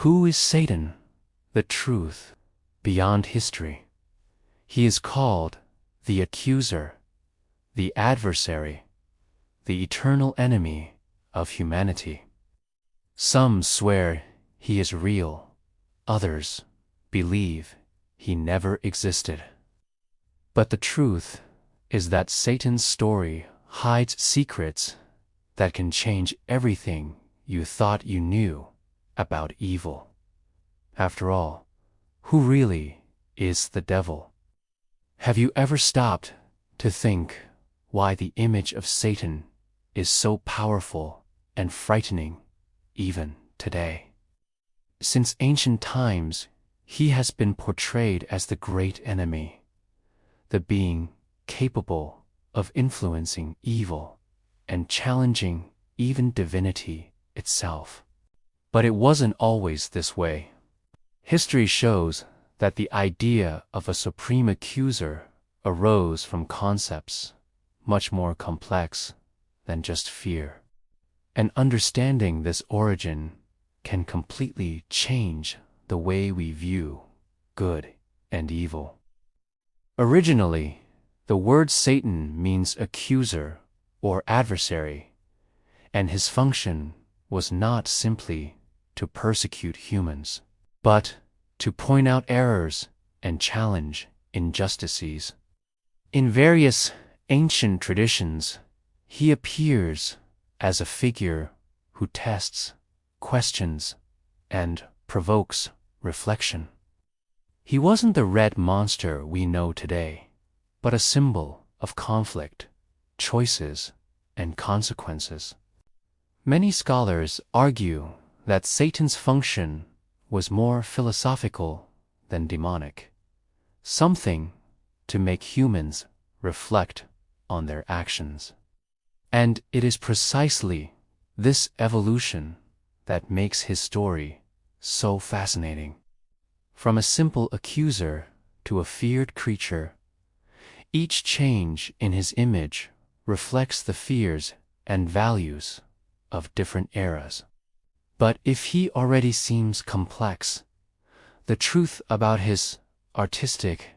Who is Satan? The truth beyond history. He is called the accuser, the adversary, the eternal enemy of humanity. Some swear he is real, others believe he never existed. But the truth is that Satan's story hides secrets that can change everything you thought you knew about evil. After all, who really is the devil? Have you ever stopped to think why the image of Satan is so powerful and frightening even today? Since ancient times, he has been portrayed as the great enemy, the being capable of influencing evil and challenging even divinity itself. But it wasn't always this way. History shows that the idea of a supreme accuser arose from concepts much more complex than just fear. And understanding this origin can completely change the way we view good and evil. Originally, the word Satan means accuser or adversary, and his function was not simply to persecute humans, but to point out errors and challenge injustices. In various ancient traditions, he appears as a figure who tests, questions, and provokes reflection. He wasn't the red monster we know today, but a symbol of conflict, choices, and consequences. Many scholars argue that Satan's function was more philosophical than demonic, something to make humans reflect on their actions. And it is precisely this evolution that makes his story so fascinating. From a simple accuser to a feared creature, each change in his image reflects the fears and values of different eras. But if he already seems complex, the truth about his artistic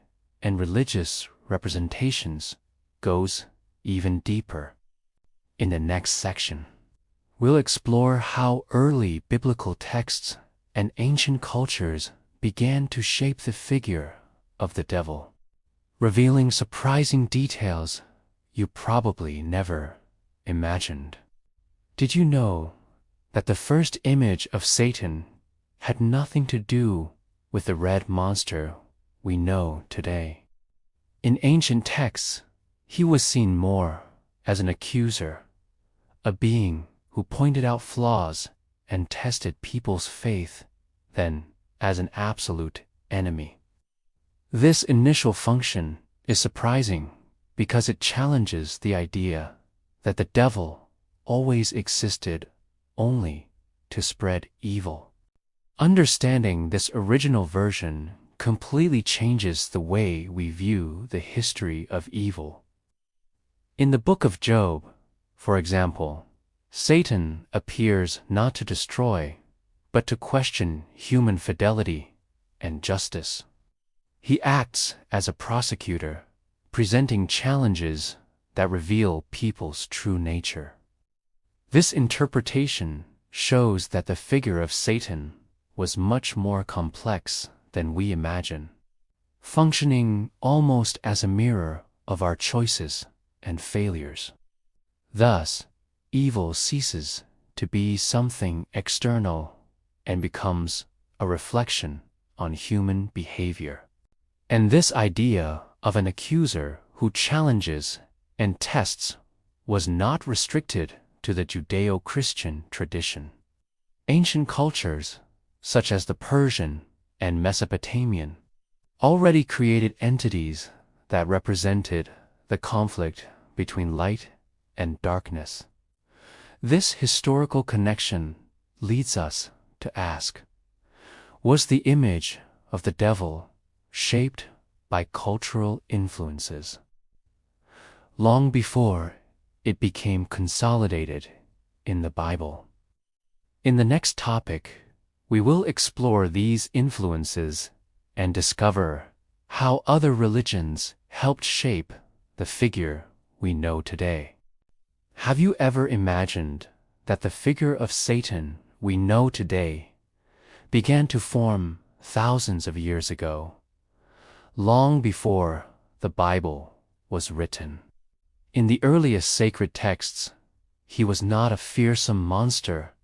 and religious representations goes even deeper. In the next section, we'll explore how early biblical texts and ancient cultures began to shape the figure of the devil, revealing surprising details you probably never imagined. Did you know that the first image of Satan had nothing to do with the red monster we know today? In ancient texts, he was seen more as an accuser, a being who pointed out flaws and tested people's faith, than as an absolute enemy. This initial function is surprising because it challenges the idea that the devil always existed only to spread evil. Understanding this original version completely changes the way we view the history of evil. In the book of Job, for example, Satan appears not to destroy, but to question human fidelity and justice. He acts as a prosecutor, presenting challenges that reveal people's true nature. This interpretation shows that the figure of Satan was much more complex than we imagine, functioning almost as a mirror of our choices and failures. Thus, evil ceases to be something external and becomes a reflection on human behavior. And this idea of an accuser who challenges and tests was not restricted to the Judeo-Christian tradition. Ancient cultures, such as the Persian and Mesopotamian, already created entities that represented the conflict between light and darkness. This historical connection leads us to ask, was the image of the devil shaped by cultural influences long before it became consolidated in the Bible? In the next topic, We will explore these influences and discover how other religions helped shape the figure we know today. Have you ever imagined that the figure of Satan we know today began to form thousands of years ago, long before the Bible was written? In the earliest sacred texts, he was not a fearsome monster,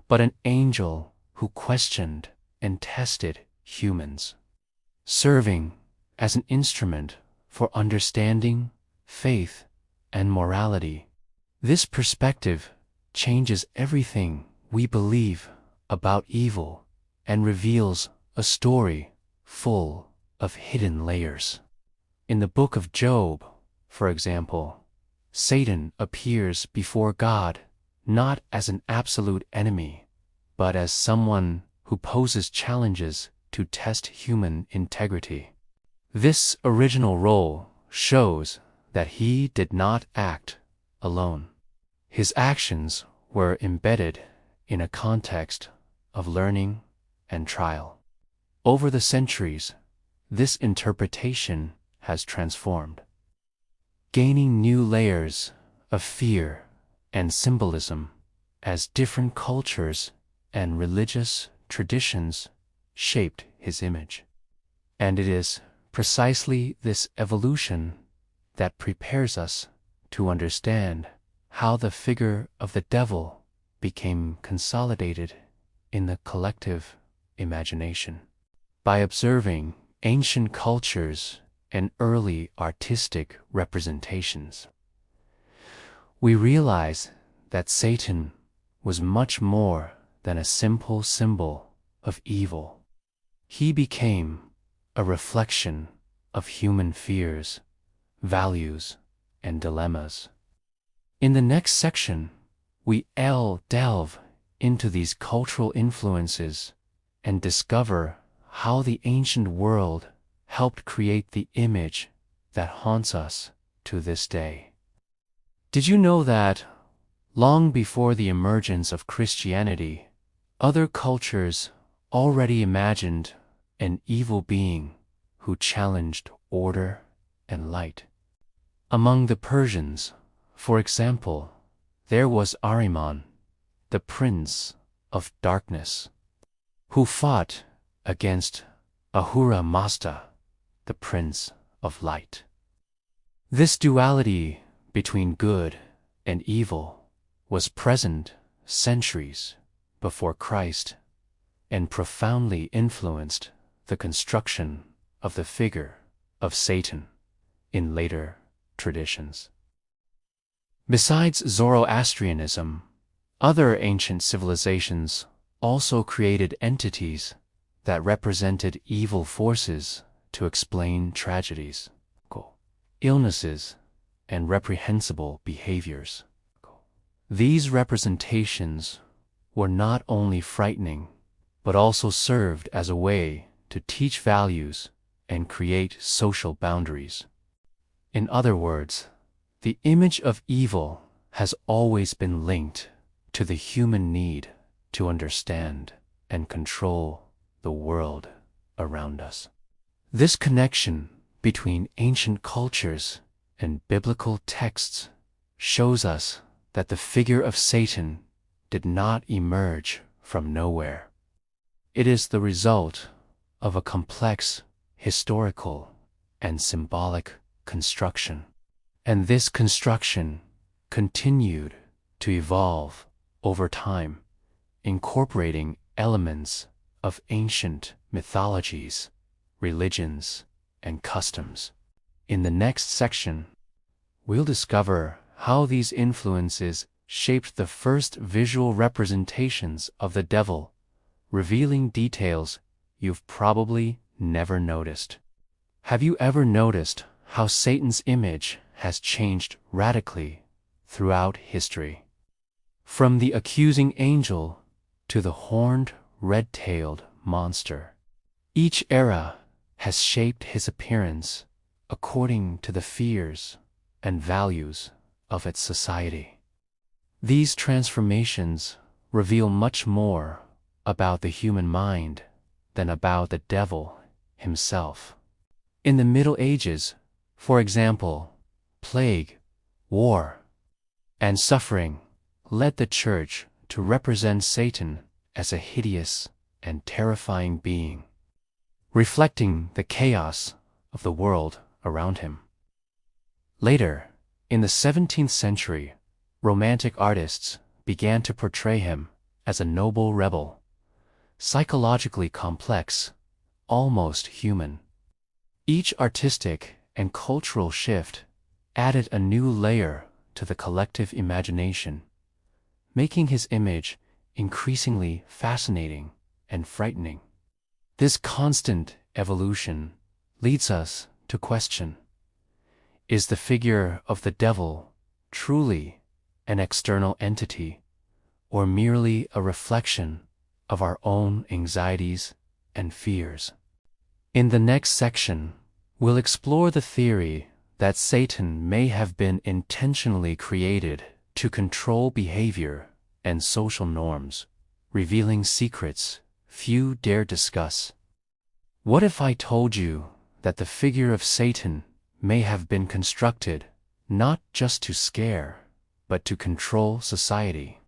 but an angel who questioned and tested humans, serving as an instrument for understanding, faith, and morality. This perspective changes everything we believe about evil and reveals a story full of hidden layers. In the book of Job, for example, Satan appears before God not as an absolute enemy, but as someone who poses challenges to test human integrity. This original role shows that he did not act alone. His actions were embedded in a context of learning and trial. Over the centuries, this interpretation has transformed, gaining new layers of fear and symbolism as different cultures and religious traditions shaped his image. And it is precisely this evolution that prepares us to understand how the figure of the devil became consolidated in the collective imagination. By observing ancient cultures and early artistic representations, we realize that Satan was much more than a simple symbol of evil. He became a reflection of human fears, values, and dilemmas. In the next section, we delve into these cultural influences and discover how the ancient world helped create the image that haunts us to this day. Did you know that, long before the emergence of Christianity, other cultures already imagined an evil being who challenged order and light? Among the Persians, for example, there was Ahriman, the prince of darkness, who fought against Ahura Mazda, the prince of light. This duality between good and evil was present centuries before Christ and profoundly influenced the construction of the figure of Satan in later traditions. Besides Zoroastrianism, other ancient civilizations also created entities that represented evil forces to explain tragedies, illnesses, and reprehensible behaviors. These representations were not only frightening, but also served as a way to teach values and create social boundaries. In other words, the image of evil has always been linked to the human need to understand and control the world around us. This connection between ancient cultures and biblical texts shows us that the figure of Satan did not emerge from nowhere. It is the result of a complex historical and symbolic construction. And this construction continued to evolve over time, incorporating elements of ancient mythologies, religions, and customs. In the next section, we'll discover how these influences shaped the first visual representations of the devil, revealing details you've probably never noticed. Have you ever noticed how Satan's image has changed radically throughout history? From the accusing angel to the horned, red-tailed monster, each era has shaped his appearance according to the fears and values of its society. These transformations reveal much more about the human mind than about the devil himself. In the Middle Ages, for example, plague, war, and suffering led the Church to represent Satan as a hideous and terrifying being, reflecting the chaos of the world around him. Later, in the 17th century, Romantic artists began to portray him as a noble rebel, psychologically complex, almost human. Each artistic and cultural shift added a new layer to the collective imagination, making his image increasingly fascinating and frightening. This constant evolution leads us to question: is the figure of the devil truly an external entity, or merely a reflection of our own anxieties and fears? In the next section, we'll explore the theory that Satan may have been intentionally created to control behavior and social norms, revealing secrets few dare discuss. What if I told you that the figure of Satan may have been constructed not just to scare, but to control society?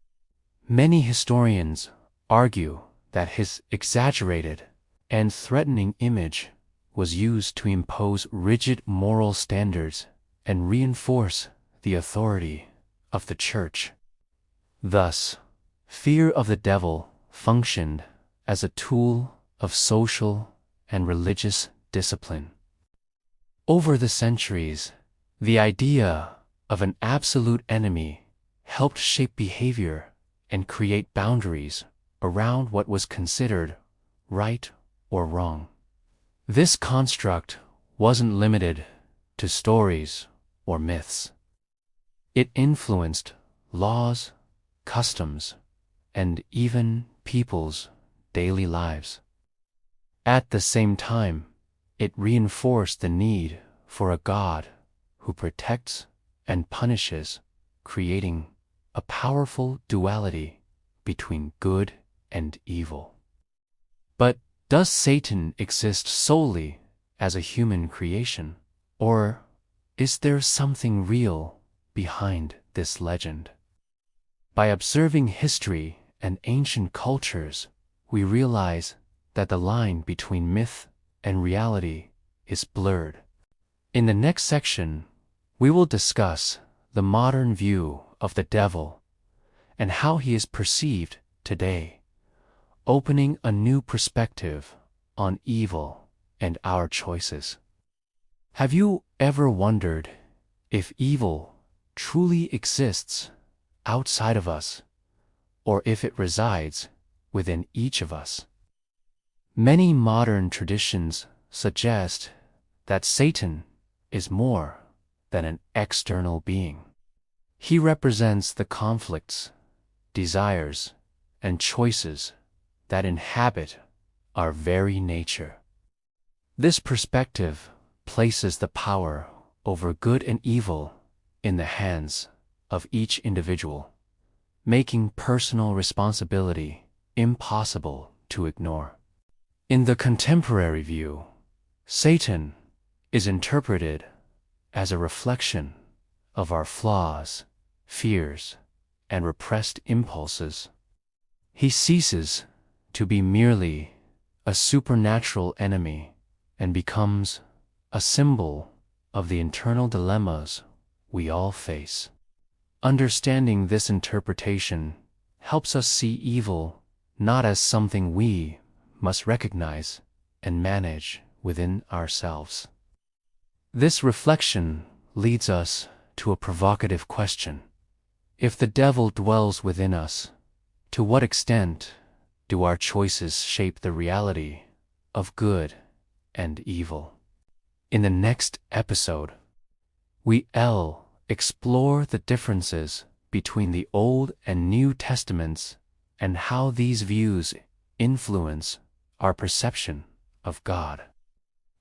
Many historians argue that his exaggerated and threatening image was used to impose rigid moral standards and reinforce the authority of the Church. Thus, fear of the devil functioned as a tool of social and religious discipline. Over the centuries, the idea of an absolute enemy helped shape behavior and create boundaries around what was considered right or wrong. This construct wasn't limited to stories or myths. It influenced laws, customs, and even people's daily lives. At the same time, it reinforced the need for a God who protects and punishes, creating a powerful duality between good and evil. But does Satan exist solely as a human creation, or is there something real behind this legend? By observing history and ancient cultures, we realize that the line between myth and reality is blurred. In the next section, we will discuss the modern view of the devil and how he is perceived today, opening a new perspective on evil and our choices. Have you ever wondered if evil truly exists outside of us, or if it resides within each of us? Many modern traditions suggest that Satan is more than an external being. He represents the conflicts, desires, and choices that inhabit our very nature. This perspective places the power over good and evil in the hands of each individual, making personal responsibility impossible to ignore. In the contemporary view, Satan is interpreted as a reflection of our flaws, fears, and repressed impulses. He ceases to be merely a supernatural enemy and becomes a symbol of the internal dilemmas we all face. Understanding this interpretation helps us see evil not as something we must recognize and manage within ourselves. This reflection leads us to a provocative question. If the devil dwells within us, to what extent do our choices shape the reality of good and evil? In the next episode, we'll explore the differences between the Old and New Testaments and how these views influence our perception of God,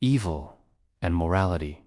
evil, and morality.